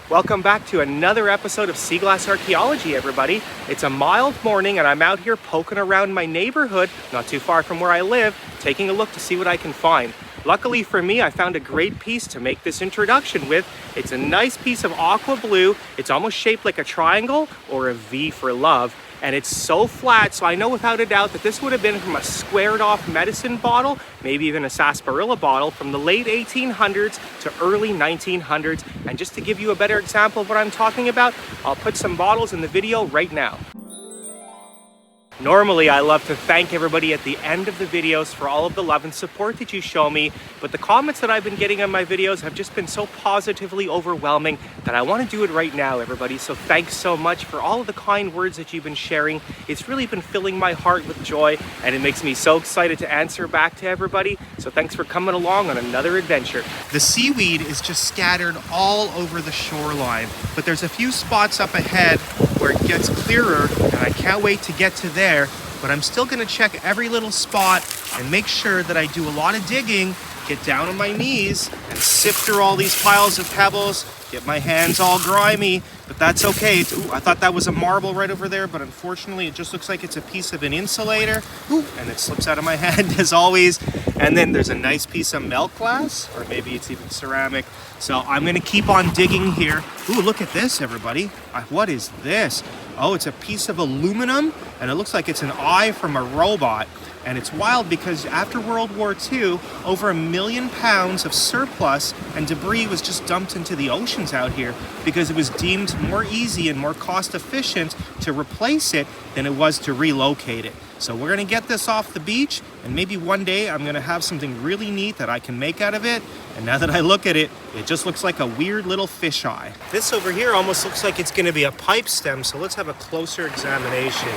Welcome back to another episode of Sea Glass Archaeology, everybody. It's a mild morning and I'm out here poking around my neighborhood, not too far from where I live, taking a look to see what I can find. Luckily for me, I found a great piece to make this introduction with. It's a nice piece of aqua blue. It's almost shaped like a triangle or a V for love. And it's so flat, so I know without a doubt that this would have been from a squared off medicine bottle, maybe even a sarsaparilla bottle from the late 1800s to early 1900s. And just to give you a better example of what I'm talking about, I'll put some bottles in the video right now. Normally, I love to thank everybody at the end of the videos for all of the love and support that you show me, but the comments that I've been getting on my videos have just been so positively overwhelming that I want to do it right now, everybody. So thanks so much for all of the kind words that you've been sharing. It's really been filling my heart with joy, and it makes me so excited to answer back to everybody. So thanks for coming along on another adventure. The seaweed is just scattered all over the shoreline, but there's a few spots up ahead where it gets clearer, and I can't wait to get to there. But I'm still going to check every little spot and make sure that I do a lot of digging, get down on my knees and sift through all these piles of pebbles, get my hands all grimy, but that's okay. Ooh, I thought that was a marble right over there, but unfortunately it just looks like it's a piece of an insulator. Ooh, and it slips out of my hand as always. And then there's a nice piece of milk glass, or maybe it's even ceramic. So I'm going to keep on digging here. Ooh, look at this, everybody. What is this? Oh, it's a piece of aluminum, and it looks like it's an eye from a robot. And it's wild because after World War II, over 1 million pounds of surplus and debris was just dumped into the oceans out here because it was deemed more easy and more cost efficient to replace it than it was to relocate it. So we're gonna get this off the beach, and maybe one day I'm gonna have something really neat that I can make out of it. And now that I look at it, it just looks like a weird little fish eye. This over here almost looks like it's gonna be a pipe stem, so let's have a closer examination.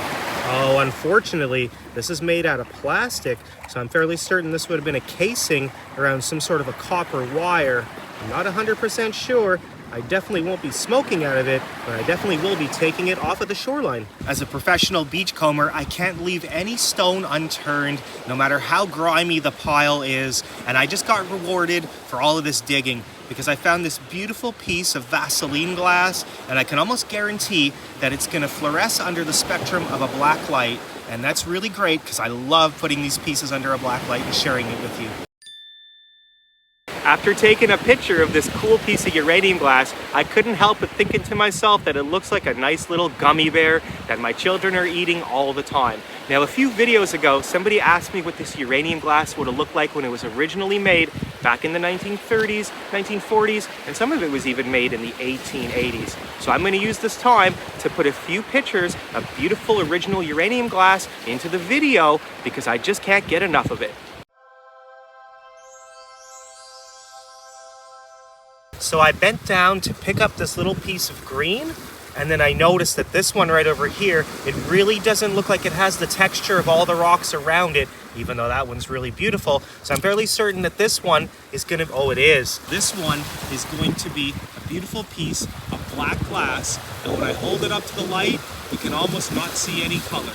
Oh, unfortunately, this is made out of plastic, so I'm fairly certain this would have been a casing around some sort of a copper wire. I'm not 100% sure. I definitely won't be smoking out of it, but I definitely will be taking it off of the shoreline. As a professional beachcomber, I can't leave any stone unturned, no matter how grimy the pile is. And I just got rewarded for all of this digging because I found this beautiful piece of Vaseline glass, and I can almost guarantee that it's gonna fluoresce under the spectrum of a black light. And that's really great because I love putting these pieces under a black light and sharing it with you. After taking a picture of this cool piece of uranium glass, I couldn't help but thinking to myself that it looks like a nice little gummy bear that my children are eating all the time. Now, a few videos ago, somebody asked me what this uranium glass would have looked like when it was originally made back in the 1930s, 1940s, and some of it was even made in the 1880s. So I'm going to use this time to put a few pictures of beautiful original uranium glass into the video because I just can't get enough of it. So I bent down to pick up this little piece of green, and then I noticed that this one right over here, it really doesn't look like it has the texture of all the rocks around it, even though that one's really beautiful. So I'm fairly certain that this one is gonna, oh, it is. This one is going to be a beautiful piece of black glass, and when I hold it up to the light, you can almost not see any color.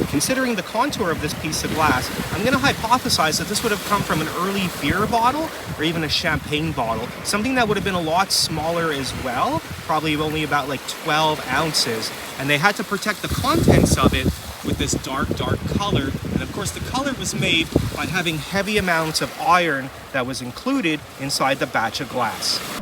Considering the contour of this piece of glass, I'm going to hypothesize that this would have come from an early beer bottle or even a champagne bottle. Something that would have been a lot smaller as well, probably only about like 12 ounces. And they had to protect the contents of it with this dark color. And of course the color was made by having heavy amounts of iron that was included inside the batch of glass.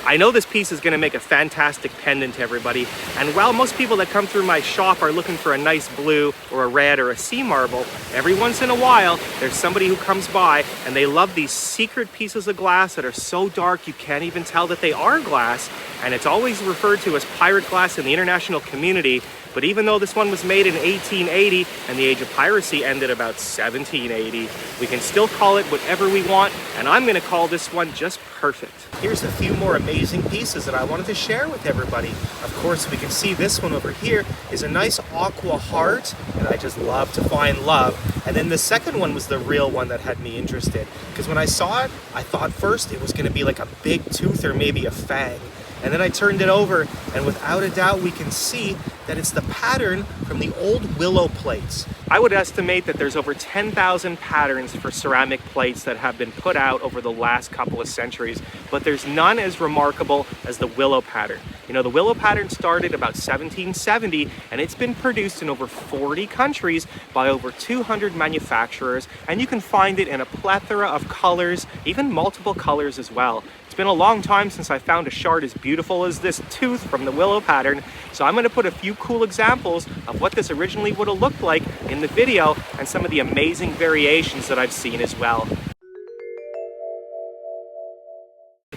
I know this piece is going to make a fantastic pendant to everybody, and while most people that come through my shop are looking for a nice blue or a red or a sea marble, every once in a while there's somebody who comes by and they love these secret pieces of glass that are so dark you can't even tell that they are glass, and it's always referred to as pirate glass in the international community. But even though this one was made in 1880 and the age of piracy ended about 1780, we can still call it whatever we want, and I'm going to call this one just perfect. Here's a few more amazing pieces that I wanted to share with everybody. Of course, we can see this one over here is a nice aqua heart, and I just love to find love. And then the second one was the real one that had me interested, because when I saw it, I thought first it was going to be like a big tooth or maybe a fang. And then I turned it over, and without a doubt we can see that it's the pattern from the old willow plates. I would estimate that there's over 10,000 patterns for ceramic plates that have been put out over the last couple of centuries, but there's none as remarkable as the willow pattern. You know, the willow pattern started about 1770, and it's been produced in over 40 countries by over 200 manufacturers, and you can find it in a plethora of colors, even multiple colors as well. It's been a long time since I found a shard as beautiful as this tooth from the willow pattern, so I'm going to put a few cool examples of what this originally would have looked like in the video and some of the amazing variations that I've seen as well.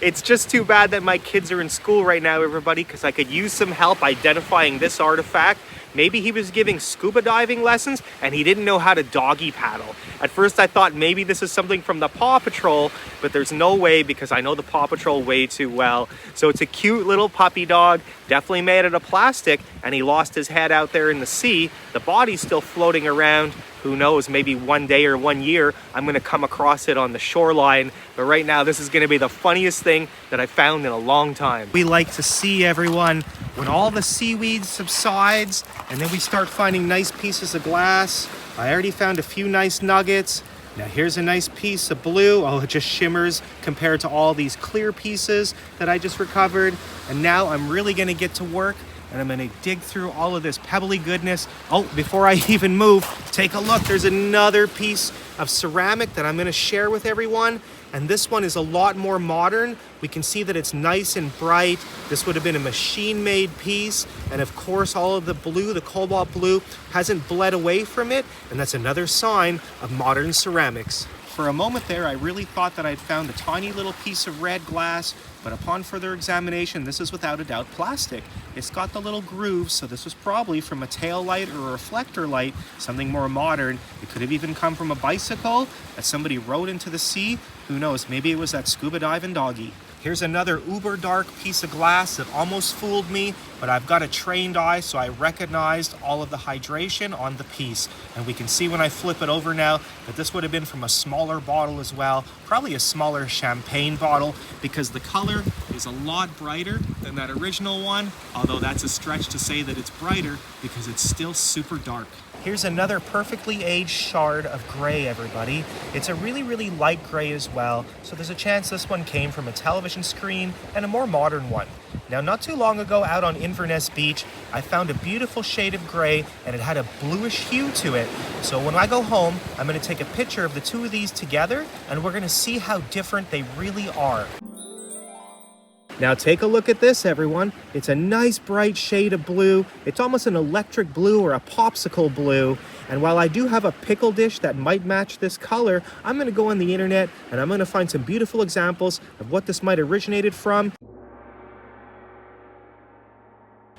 It's just too bad that my kids are in school right now, everybody, because I could use some help identifying this artifact. Maybe he was giving scuba diving lessons and he didn't know how to doggy paddle. At first I thought maybe this is something from the Paw Patrol, but there's no way because I know the Paw Patrol way too well. So it's a cute little puppy dog, definitely made out of plastic, and he lost his head out there in the sea. The body's still floating around. Who knows, maybe one day or 1 year, I'm gonna come across it on the shoreline. But right now, this is gonna be the funniest thing that I found in a long time. We like to see, everyone, when all the seaweed subsides and then we start finding nice pieces of glass. I already found a few nice nuggets. Now here's a nice piece of blue. Oh, it just shimmers compared to all these clear pieces that I just recovered. And now I'm really gonna get to work and I'm gonna dig through all of this pebbly goodness. Oh, before I even move, take a look. There's another piece of ceramic that I'm gonna share with everyone. And this one is a lot more modern. We can see that it's nice and bright. This would have been a machine-made piece. And of course, all of the blue, the cobalt blue, hasn't bled away from it. And that's another sign of modern ceramics. For a moment there, I really thought that I'd found a tiny little piece of red glass, but upon further examination, this is without a doubt plastic. It's got the little grooves, so this was probably from a tail light or a reflector light, something more modern. It could have even come from a bicycle that somebody rode into the sea. Who knows, maybe it was that scuba diving doggy. Here's another uber dark piece of glass that almost fooled me, but I've got a trained eye, so I recognized all of the hydration on the piece. And we can see when I flip it over now that this would have been from a smaller bottle as well, probably a smaller champagne bottle, because the color is a lot brighter than that original one, although that's a stretch to say that it's brighter because it's still super dark. Here's another perfectly aged shard of gray, everybody. It's a really, really light gray as well, so there's a chance this one came from a television screen and a more modern one. Now, not too long ago out on Inverness Beach, I found a beautiful shade of gray and it had a bluish hue to it. So when I go home, I'm gonna take a picture of the two of these together and we're gonna see how different they really are. Now take a look at this, everyone. It's a nice bright shade of blue. It's almost an electric blue or a popsicle blue. And while I do have a pickle dish that might match this color, I'm gonna go on the internet and I'm gonna find some beautiful examples of what this might originated from.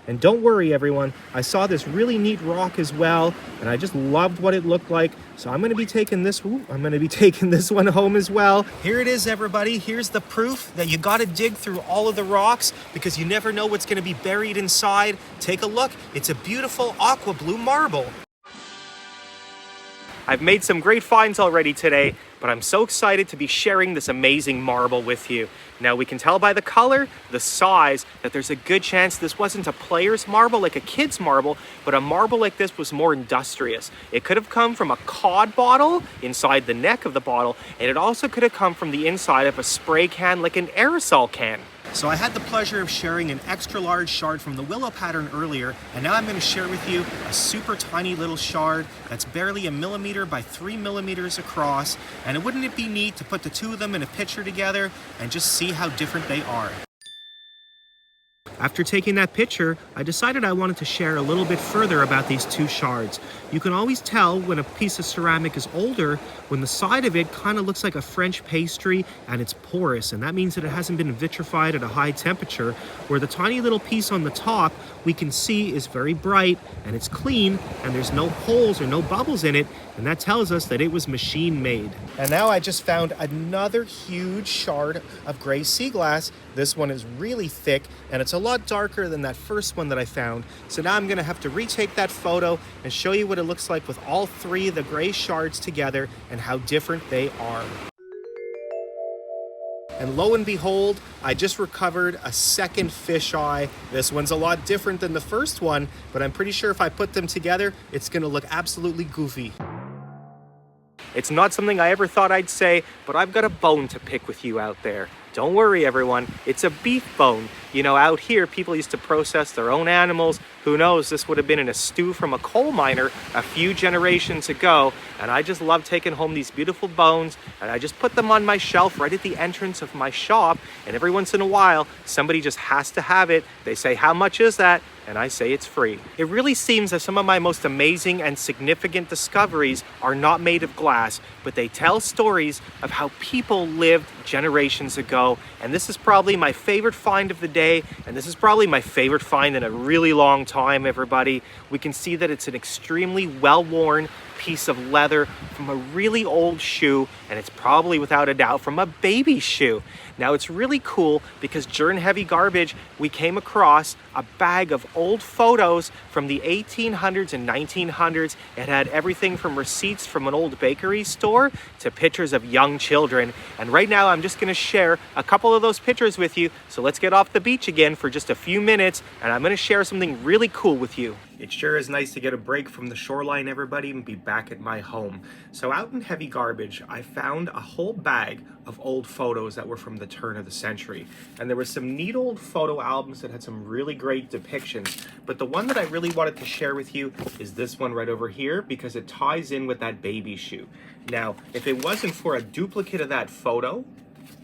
And don't worry, everyone, I saw this really neat rock as well, and I just loved what it looked like. So I'm gonna be taking this one home as well. Here it is, everybody. Here's the proof that you gotta dig through all of the rocks because you never know what's gonna be buried inside. Take a look. It's a beautiful aqua blue marble. I've made some great finds already today, but I'm so excited to be sharing this amazing marble with you. Now we can tell by the color, the size, that there's a good chance this wasn't a player's marble like a kid's marble, but a marble like this was more industrious. It could have come from a cod bottle inside the neck of the bottle, and it also could have come from the inside of a spray can like an aerosol can. So I had the pleasure of sharing an extra large shard from the willow pattern earlier, and now I'm going to share with you a super tiny little shard that's barely 1 millimeter by 3 millimeters across. And wouldn't it be neat to put the two of them in a picture together and just see how different they are? After taking that picture, I decided I wanted to share a little bit further about these two shards. You can always tell when a piece of ceramic is older when the side of it kind of looks like a French pastry and it's porous, and that means that it hasn't been vitrified at a high temperature, where the tiny little piece on the top we can see is very bright and it's clean and there's no holes or no bubbles in it, and that tells us that it was machine made. And now I just found another huge shard of gray sea glass. This one is really thick and it's a lot darker than that first one that I found. So now I'm gonna have to retake that photo and show you what it looks like with all three of the gray shards together and how different they are. And lo and behold, I just recovered a second fish eye. This one's a lot different than the first one, but I'm pretty sure if I put them together, it's gonna look absolutely goofy. It's not something I ever thought I'd say, but I've got a bone to pick with you out there. Don't worry, everyone, it's a beef bone. You know, out here, people used to process their own animals. Who knows, this would have been in a stew from a coal miner a few generations ago. And I just love taking home these beautiful bones, and I just put them on my shelf right at the entrance of my shop. And every once in a while, somebody just has to have it. They say, how much is that? And I say it's free. It really seems that some of my most amazing and significant discoveries are not made of glass, but they tell stories of how people lived generations ago. And this is probably my favorite find of the day, and this is probably my favorite find in a really long time, everybody. We can see that it's an extremely well-worn piece of leather from a really old shoe, and it's probably without a doubt from a baby shoe. Now it's really cool because during heavy garbage we came across a bag of old photos from the 1800s and 1900s. It had everything from receipts from an old bakery store to pictures of young children, and right now I'm just going to share a couple of those pictures with you. So let's get off the beach again for just a few minutes, and I'm going to share something really cool with you. It sure is nice to get a break from the shoreline, everybody, and be back at my home. So out in heavy garbage, I found a whole bag of old photos that were from the turn of the century. And there were some neat old photo albums that had some really great depictions. But the one that I really wanted to share with you is this one right over here, because it ties in with that baby shoe. Now, if it wasn't for a duplicate of that photo,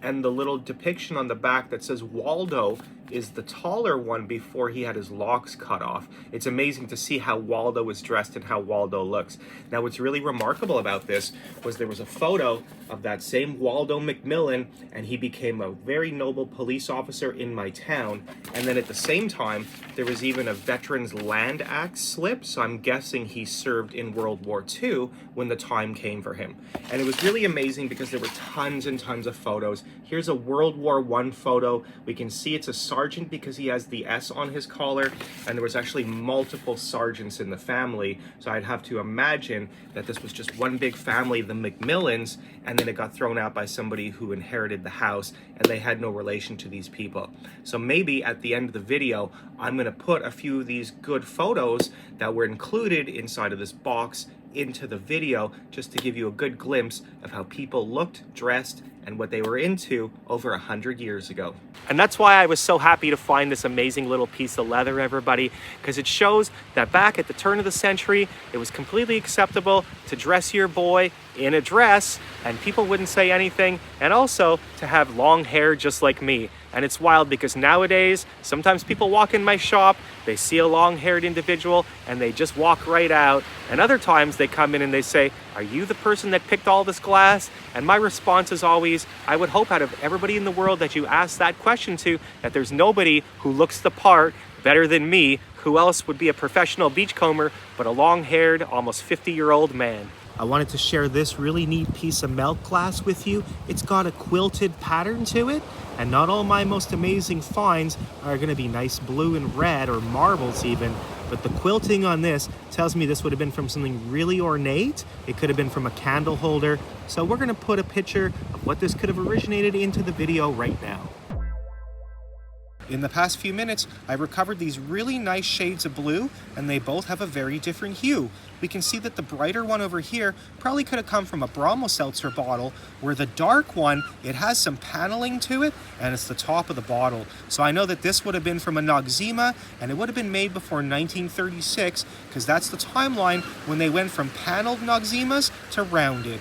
and the little depiction on the back that says Waldo is the taller one before he had his locks cut off. It's amazing to see how Waldo is dressed and how Waldo looks. Now, what's really remarkable about this was there was a photo of that same Waldo McMillan, and he became a very noble police officer in my town. And then at the same time, there was even a Veterans Land Act slip, so I'm guessing he served in World War II when the time came for him. And it was really amazing because there were tons and tons of photos. Here's a World War I photo. We can see it's a sergeant because he has the S on his collar, and there was actually multiple sergeants in the family, so I'd have to imagine that this was just one big family, the McMillans, and then it got thrown out by somebody who inherited the house, and they had no relation to these people. So maybe at the end of the video, I'm going to put a few of these good photos that were included inside of this box into the video, just to give you a good glimpse of how people looked, dressed, and what they were into over 100 years ago. And that's why I was so happy to find this amazing little piece of leather, everybody, because it shows that back at the turn of the century, it was completely acceptable to dress your boy in a dress and people wouldn't say anything, and also to have long hair just like me. And it's wild because nowadays, sometimes people walk in my shop, they see a long-haired individual, and they just walk right out. And other times they come in and they say, "Are you the person that picked all this glass?" And my response is always, I would hope out of everybody in the world that you ask that question to, that there's nobody who looks the part better than me. Who else would be a professional beachcomber but a long-haired, almost 50-year-old man? I wanted to share this really neat piece of melt glass with you. It's got a quilted pattern to it, and not all my most amazing finds are going to be nice blue and red or marbles even, but the quilting on this tells me this would have been from something really ornate. It could have been from a candle holder. So we're going to put a picture of what this could have originated into the video right now. In the past few minutes, I recovered these really nice shades of blue, and they both have a very different hue. We can see that the brighter one over here probably could have come from a Bromo Seltzer bottle, where the dark one, it has some paneling to it, and it's the top of the bottle. So I know that this would have been from a Noxzema, and it would have been made before 1936, because that's the timeline when they went from paneled Noxzemas to rounded.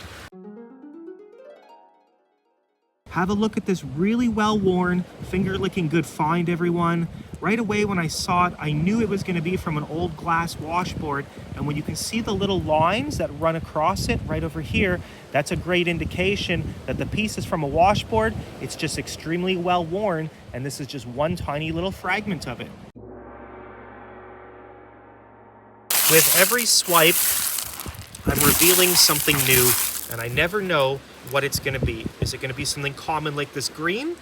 Have a look at this really well-worn, finger-licking good find, everyone. Right away when I saw it, I knew it was going to be from an old glass washboard. And when you can see the little lines that run across it right over here, that's a great indication that the piece is from a washboard. It's just extremely well-worn, and this is just one tiny little fragment of it. With every swipe, I'm revealing something new, and I never know what it's going to be. Is it going to be something common like this green?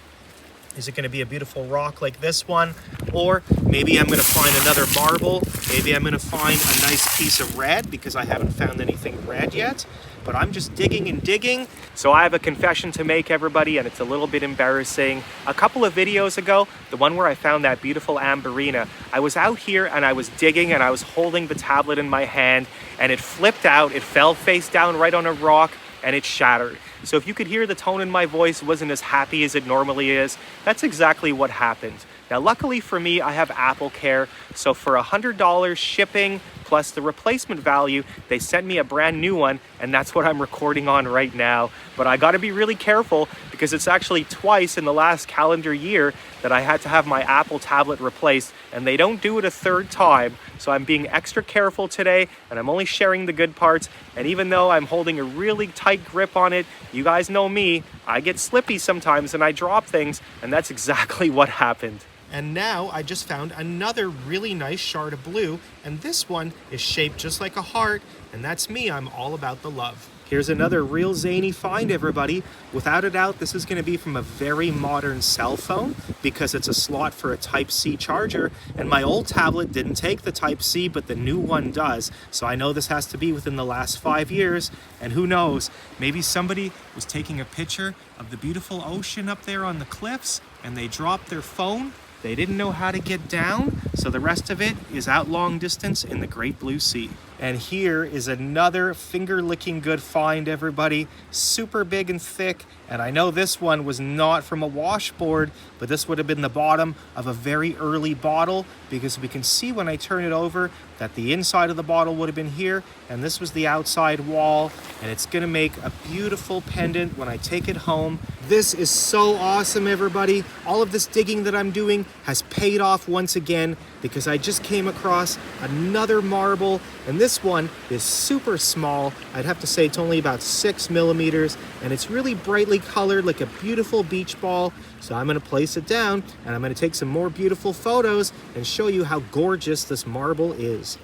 Is it going to be a beautiful rock like this one? Or maybe I'm going to find another marble. Maybe I'm going to find a nice piece of red, because I haven't found anything red yet. but I'm just digging and digging. So I have a confession to make, everybody, and it's a little bit embarrassing. A couple of videos ago, the one where I found that beautiful amberina, I was out here and I was digging and I was holding the tablet in my hand and it flipped out, it fell face down right on a rock and it shattered. So if you could hear the tone in my voice wasn't as happy as it normally is, that's exactly what happened. Now, luckily for me, I have Apple Care, so for $100 shipping plus the replacement value, they sent me a brand new one, and that's what I'm recording on right now. But I gotta be really careful because it's actually twice in the last calendar year that I had to have my Apple tablet replaced, and they don't do it a third time. So I'm being extra careful today, and I'm only sharing the good parts. And even though I'm holding a really tight grip on it, you guys know me, I get slippy sometimes and I drop things, and that's exactly what happened. And now I just found another really nice shard of blue, and this one is shaped just like a heart, and that's me. I'm all about the love. Here's another real zany find, everybody. Without a doubt, this is going to be from a very modern cell phone because it's a slot for a Type-C charger, and my old tablet didn't take the Type-C, but the new one does. So I know this has to be within the last 5 years, and who knows, maybe somebody was taking a picture of the beautiful ocean up there on the cliffs, and they dropped their phone. They didn't know how to get down, so the rest of it is out long distance in the great blue sea. And here is another finger-licking good find, everybody. Super big and thick, and I know this one was not from a washboard, but this would have been the bottom of a very early bottle, because we can see when I turn it over that the inside of the bottle would have been here, and this was the outside wall, and it's gonna make a beautiful pendant when I take it home. This is so awesome, everybody. All of this digging that I'm doing has paid off once again, because I just came across another marble, and this one is super small. I'd have to say it's only about 6 millimeters, and it's really brightly colored like a beautiful beach ball. So I'm gonna place it down, and I'm gonna take some more beautiful photos and show you how gorgeous this marble is.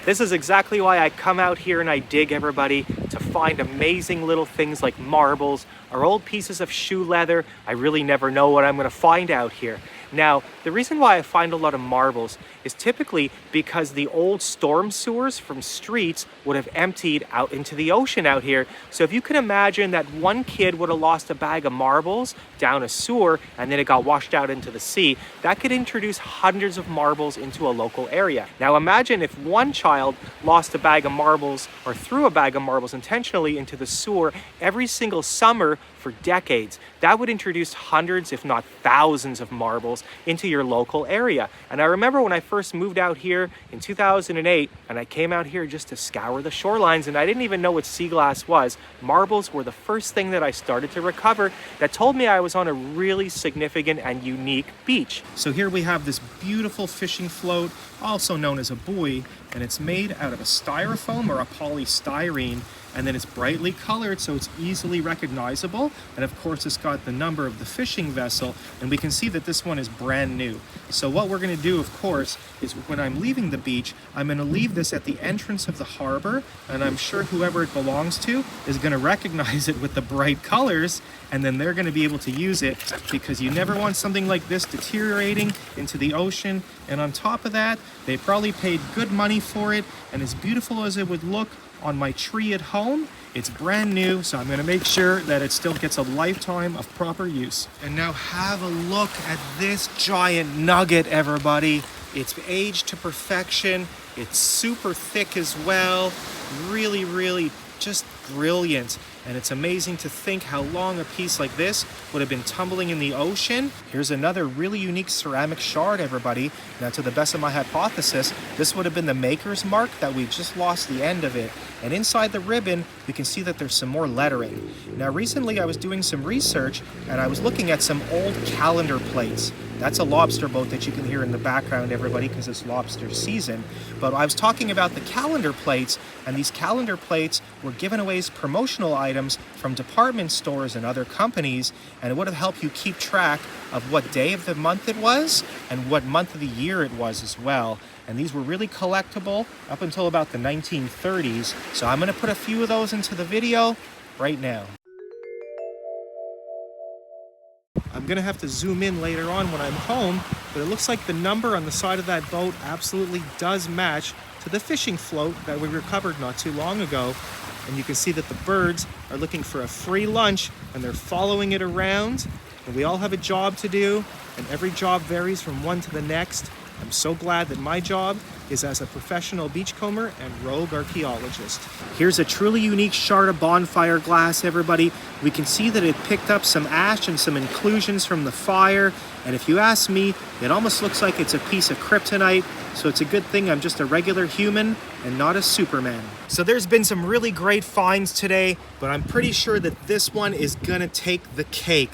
This is exactly why I come out here and I dig, everybody, to find amazing little things like marbles or old pieces of shoe leather. I really never know what I'm going to find out here. Now, the reason why I find a lot of marbles is typically because the old storm sewers from streets would have emptied out into the ocean out here. So if you can imagine that one kid would have lost a bag of marbles down a sewer and then it got washed out into the sea, that could introduce hundreds of marbles into a local area. Now imagine if one child lost a bag of marbles or threw a bag of marbles intentionally into the sewer every single summer for decades. That would introduce hundreds, if not thousands, of marbles into your local area. And I remember when I first moved out here in 2008, and I came out here just to scour the shorelines, and I didn't even know what sea glass was. Marbles were the first thing that I started to recover that told me I was on a really significant and unique beach. So here we have this beautiful fishing float, also known as a buoy, and it's made out of a styrofoam or a polystyrene, and then it's brightly colored so it's easily recognizable, and of course it's got the number of the fishing vessel, and we can see that this one is brand new. So what we're going to do, of course, is when I'm leaving the beach, I'm going to leave this at the entrance of the harbor, and I'm sure whoever it belongs to is going to recognize it with the bright colors, and then they're going to be able to use it, because you never want something like this deteriorating into the ocean. And on top of that, they probably paid good money for it, and as beautiful as it would look on my tree at home, it's brand new, so I'm going to make sure that it still gets a lifetime of proper use. And now have a look at this giant nugget, everybody. It's aged to perfection. It's super thick as well. Really, really just brilliant. And it's amazing to think how long a piece like this would have been tumbling in the ocean. Here's another really unique ceramic shard, everybody. Now, to the best of my hypothesis, this would have been the maker's mark that we just lost the end of it. And inside the ribbon, we can see that there's some more lettering. Now, recently I was doing some research and I was looking at some old calendar plates. That's a lobster boat that you can hear in the background, everybody, because it's lobster season. But I was talking about the calendar plates, and these calendar plates were given away as promotional items from department stores and other companies, and it would have helped you keep track of what day of the month it was and what month of the year it was as well. And these were really collectible up until about the 1930s. So I'm going to put a few of those into the video right now. I'm going to have to zoom in later on when I'm home, but it looks like the number on the side of that boat absolutely does match to the fishing float that we recovered not too long ago. And you can see that the birds are looking for a free lunch and they're following it around. And we all have a job to do, and every job varies from one to the next. I'm so glad that my job is as a professional beachcomber and rogue archaeologist. Here's a truly unique shard of bonfire glass, everybody. We can see that it picked up some ash and some inclusions from the fire. And if you ask me, it almost looks like it's a piece of kryptonite. So it's a good thing I'm just a regular human and not a Superman. So there's been some really great finds today, but I'm pretty sure that this one is gonna take the cake.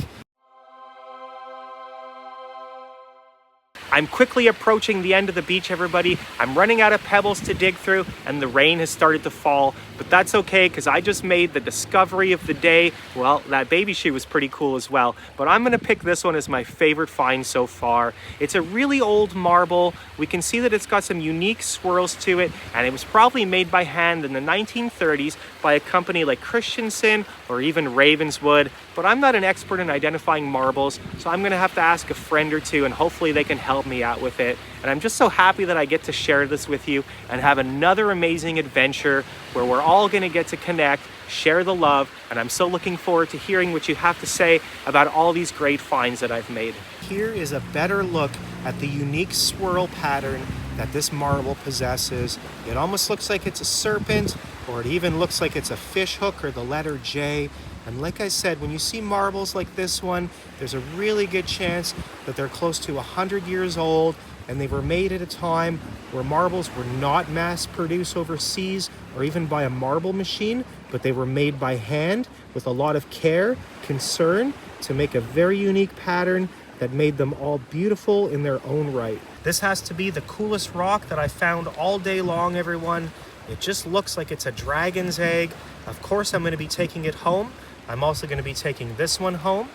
I'm quickly approaching the end of the beach, everybody. I'm running out of pebbles to dig through and the rain has started to fall, but that's okay because I just made the discovery of the day. Well, that baby shoe was pretty cool as well, but I'm gonna pick this one as my favorite find so far. It's a really old marble. We can see that it's got some unique swirls to it, and it was probably made by hand in the 1930s by a company like Christensen or even Ravenswood, but I'm not an expert in identifying marbles, so I'm gonna have to ask a friend or two and hopefully they can help me out with it. And I'm just so happy that I get to share this with you and have another amazing adventure where we're all gonna get to connect, share the love, and I'm so looking forward to hearing what you have to say about all these great finds that I've made. Here is a better look at the unique swirl pattern that this marble possesses. It almost looks like it's a serpent, or it even looks like it's a fish hook or the letter J. And like I said, when you see marbles like this one, there's a really good chance that they're close to 100 years old, and they were made at a time where marbles were not mass produced overseas or even by a marble machine, but they were made by hand with a lot of care, concern, to make a very unique pattern that made them all beautiful in their own right. This has to be the coolest rock that I found all day long, everyone. It just looks like it's a dragon's egg. Of course, I'm going to be taking it home. I'm also going to be taking this one home.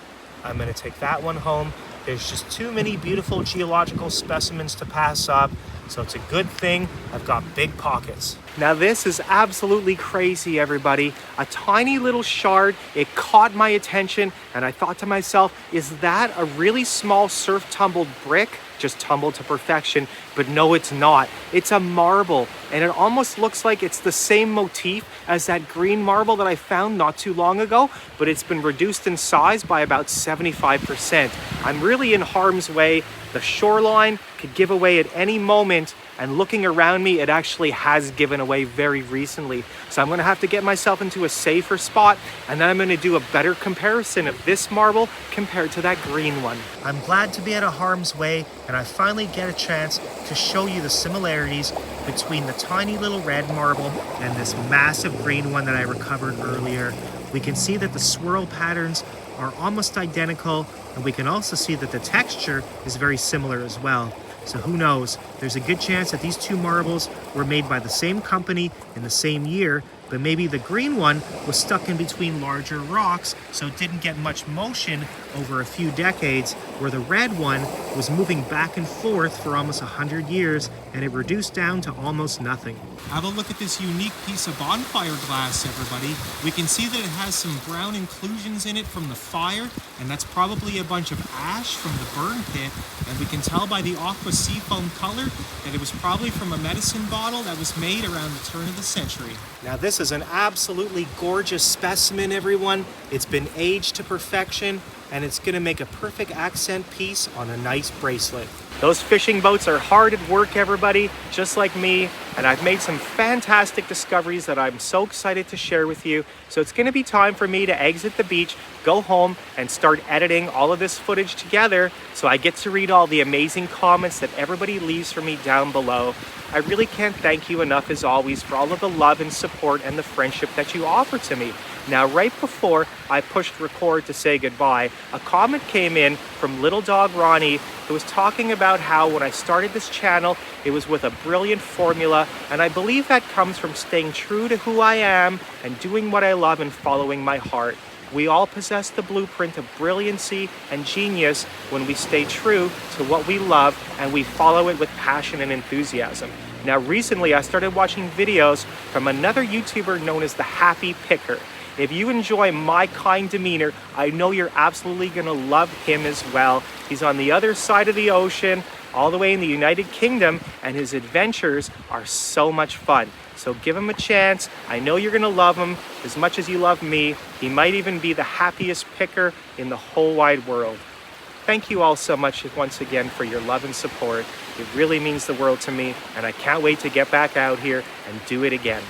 I'm going to take that one home. There's just too many beautiful geological specimens to pass up, so it's a good thing I've got big pockets. Now this is absolutely crazy, everybody. A tiny little shard, it caught my attention, and I thought to myself, is that a really small surf tumbled brick? Just tumbled to perfection, but no, it's not. It's a marble, and it almost looks like it's the same motif as that green marble that I found not too long ago, but it's been reduced in size by about 75%. I'm really in harm's way. The shoreline could give away at any moment, and looking around me, it actually has given away very recently. So I'm gonna have to get myself into a safer spot, and then I'm gonna do a better comparison of this marble compared to that green one. I'm glad to be out of harm's way, and I finally get a chance to show you the similarities between the tiny little red marble and this massive green one that I recovered earlier. We can see that the swirl patterns are almost identical, and we can also see that the texture is very similar as well. So who knows? There's a good chance that these two marbles were made by the same company in the same year, but maybe the green one was stuck in between larger rocks, so it didn't get much motion over a few decades, where the red one was moving back and forth for almost 100 years, and it reduced down to almost nothing. Have a look at this unique piece of bonfire glass, everybody. We can see that it has some brown inclusions in it from the fire, and that's probably a bunch of ash from the burn pit, and we can tell by the aqua seafoam color that it was probably from a medicine bottle that was made around the turn of the century. Now this is an absolutely gorgeous specimen, everyone. It's been aged to perfection, and it's gonna make a perfect accent piece on a nice bracelet. Those fishing boats are hard at work, everybody, just like me, and I've made some fantastic discoveries that I'm so excited to share with you. So it's gonna be time for me to exit the beach, go home, and start editing all of this footage together so I get to read all the amazing comments that everybody leaves for me down below. I really can't thank you enough, as always, for all of the love and support and the friendship that you offer to me. Now, right before I pushed record to say goodbye, a comment came in from Little Dog Ronnie, who was talking about how when I started this channel, it was with a brilliant formula, and I believe that comes from staying true to who I am and doing what I love and following my heart. We all possess the blueprint of brilliancy and genius when we stay true to what we love and we follow it with passion and enthusiasm. Now, recently I started watching videos from another YouTuber known as the Happy Picker. If you enjoy my kind demeanor, I know you're absolutely gonna love him as well. He's on the other side of the ocean, all the way in the United Kingdom, and his adventures are so much fun. So give him a chance. I know you're gonna love him as much as you love me. He might even be the happiest picker in the whole wide world. Thank you all so much once again for your love and support. It really means the world to me, and I can't wait to get back out here and do it again.